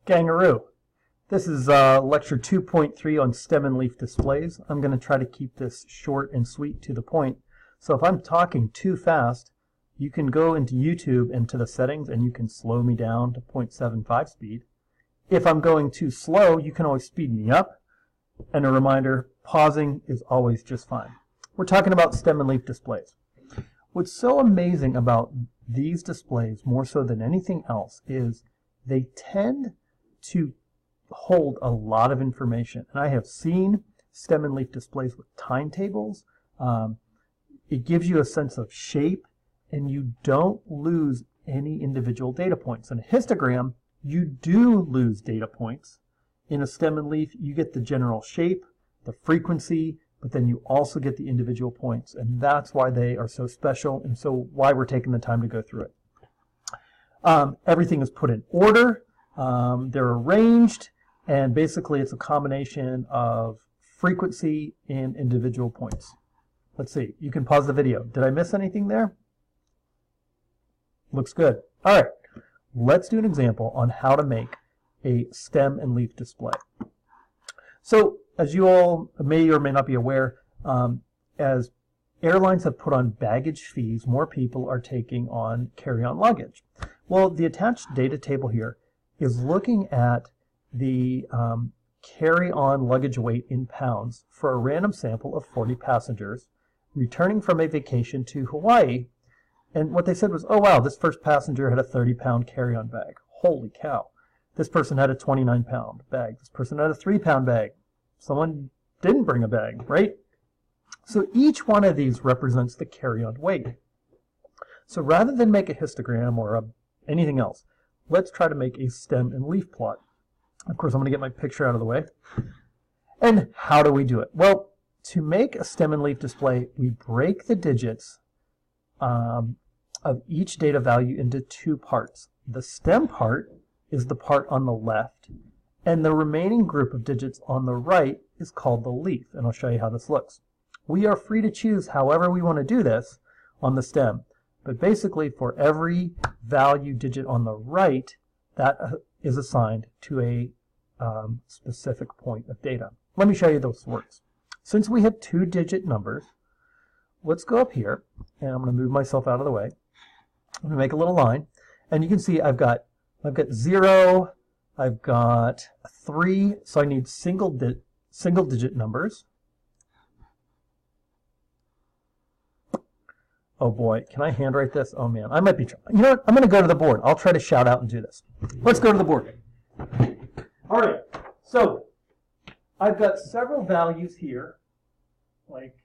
Gangaroo. This is lecture 2.3 on stem and leaf displays. I'm going to try to keep this short and sweet to the point. So if I'm talking too fast, you can go into YouTube into the settings and you can slow me down to 0.75 speed. If I'm going too slow, you can always speed me up. And a reminder, pausing is always just fine. We're talking about stem and leaf displays. What's so amazing about these displays, more so than anything else, is they tend to hold a lot of information. And I have seen stem and leaf displays with timetables. It gives you a sense of shape, and you don't lose any individual data points. In a histogram, you do lose data points. In a stem and leaf, you get the general shape, the frequency, but then you also get the individual points. And that's why they are so special, and so why we're taking the time to go through it. Everything is put in order. They're arranged, and basically it's a combination of frequency and individual points. Let's see. You can pause the video. Did I miss anything there? Looks good. All right. Let's do an example on how to make a stem and leaf display. So, as you all may or may not be aware, as airlines have put on baggage fees, more people are taking on carry-on luggage. Well, the attached data table here is looking at the carry-on luggage weight in pounds for a random sample of 40 passengers returning from a vacation to Hawaii. And what they said was, oh wow, this first passenger had a 30-pound carry-on bag. Holy cow. This person had a 29-pound bag. This person had a 3-pound bag. Someone didn't bring a bag, right? So each one of these represents the carry-on weight. So rather than make a histogram or anything else, let's try to make a stem and leaf plot. Of course, I'm going to get my picture out of the way. And how do we do it? Well, to make a stem and leaf display, we break the digits of each data value into two parts. The stem part is the part on the left, and the remaining group of digits on the right is called the leaf, and I'll show you how this looks. We are free to choose however we want to do this on the stem, but basically for every value digit on the right, that is assigned to a specific point of data. Let me show you those works. Since we have two-digit numbers, let's go up here, and I'm going to move myself out of the way. I'm going to make a little line, and you can see I've got 0, I've got 3, so I need single-digit numbers. Oh boy, can I handwrite this? Oh man, I might be trying. You know what? I'm going to go to the board. I'll try to shout out and do this. Let's go to the board. All right, so I've got several values here, like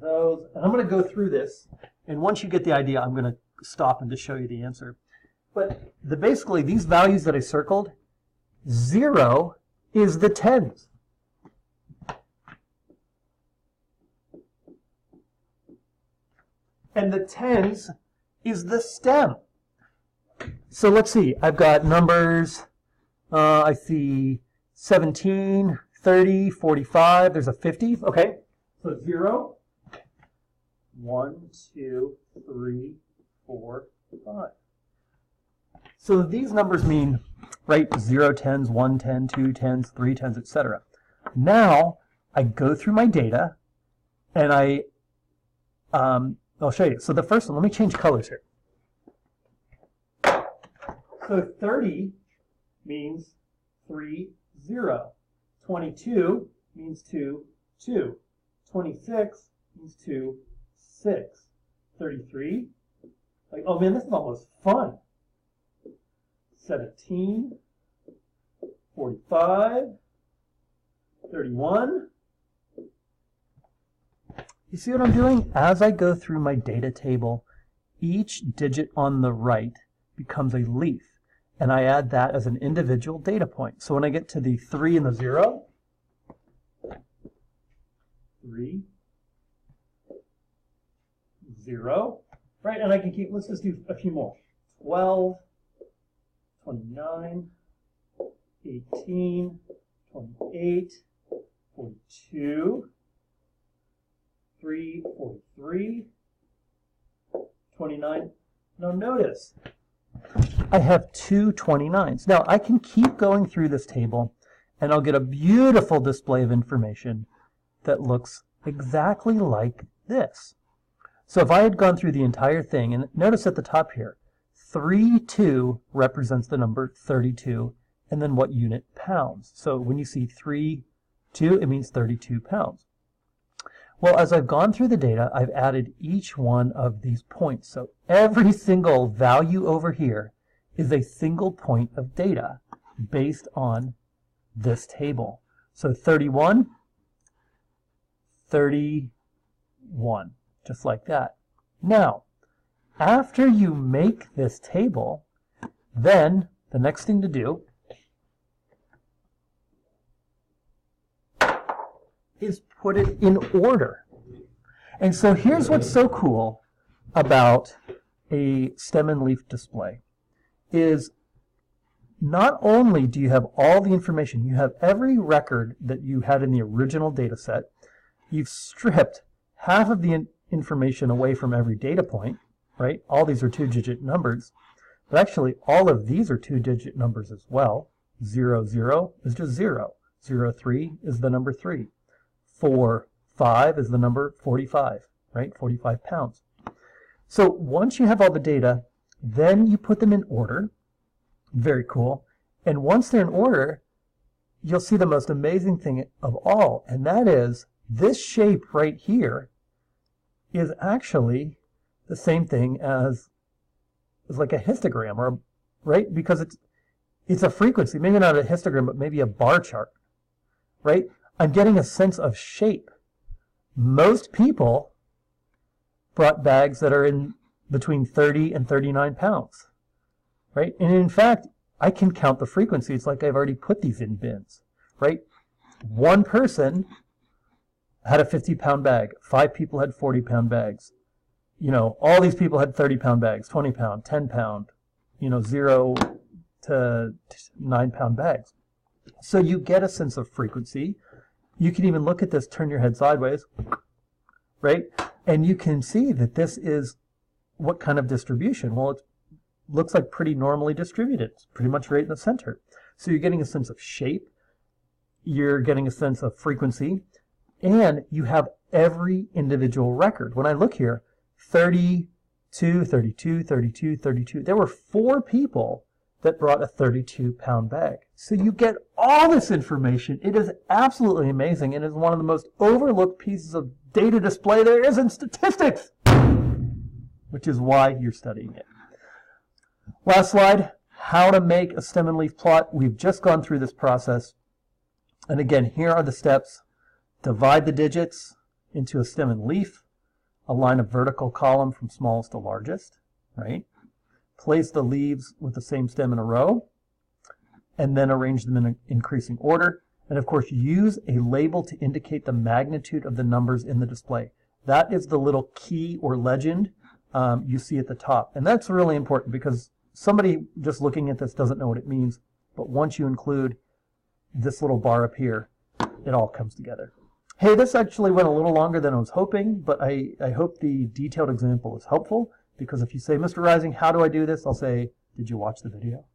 those, and I'm going to go through this, and once you get the idea, I'm going to stop and just show you the answer. But basically, these values that I circled, 0 is the tens. And the tens is the stem. So let's see, I've got numbers, I see 17, 30, 45, there's a 50, okay. So 0, 1, 2, 3, 4, 5. So these numbers mean, right, 0 tens, 1 10, 2 tens, 3 tens, etc. Now, I go through my data, and I'll show you. So the first one, let me change colors here. So 30 means 3, 0. 22 means 2, 2. 26 means 2, 6. 33, like, oh man, this is almost fun. 17, 45, 31. You see what I'm doing? As I go through my data table, each digit on the right becomes a leaf, and I add that as an individual data point. So when I get to the 3 and the 0, 3, 0, right? And I can keep, let's just do a few more. 12, 29, 18, 28, 42, 43, 29. Now notice, I have two 29s. Now, I can keep going through this table, and I'll get a beautiful display of information that looks exactly like this. So if I had gone through the entire thing, and notice at the top here, 32 represents the number 32, and then what unit? Pounds. So when you see 32, it means 32 pounds. Well, as I've gone through the data, I've added each one of these points. So every single value over here is a single point of data based on this table. So 31, 31, just like that. Now, after you make this table, then the next thing to do is put it in order. And so here's what's so cool about a stem and leaf display is not only do you have all the information, you have every record that you had in the original data set, you've stripped half of the information away from every data point, right? All these are two-digit numbers, but actually all of these are two-digit numbers as well. 0, 0 is just 0. 0, 3 is the number 3. 4, 5 is the number 45, right? 45 pounds. So once you have all the data, then you put them in order. Very cool. And once they're in order, you'll see the most amazing thing of all, and that is this shape right here is actually the same thing as like a histogram, or right? Because it's a frequency, maybe not a histogram, but maybe a bar chart, right? I'm getting a sense of shape. Most people brought bags that are in between 30 and 39 pounds, right? And in fact, I can count the frequency. It's like I've already put these in bins, right? One person had a 50-pound bag. 5 people had 40-pound bags. You know, all these people had 30-pound bags, 20-pound, 10-pound, you know, 0 to 9-pound bags. So you get a sense of frequency. You can even look at this, turn your head sideways, right? And you can see that this is what kind of distribution? Well, it looks like pretty normally distributed. It's pretty much right in the center. So you're getting a sense of shape. You're getting a sense of frequency. And you have every individual record. When I look here, 32, 32, 32, 32. There were 4 people that brought a 32-pound bag. So you get all this information. It is absolutely amazing, and is one of the most overlooked pieces of data display there is in statistics, which is why you're studying it. Last slide, how to make a stem and leaf plot. We've just gone through this process. And again, here are the steps. Divide the digits into a stem and leaf. Align a vertical column from smallest to largest, right? Place the leaves with the same stem in a row, and then arrange them in increasing order. And of course, use a label to indicate the magnitude of the numbers in the display. That is the little key or legend you see at the top. And that's really important because somebody just looking at this doesn't know what it means. But once you include this little bar up here, it all comes together. Hey, this actually went a little longer than I was hoping, but I hope the detailed example is helpful, because if you say, Mr. Rising, how do I do this? I'll say, did you watch the video?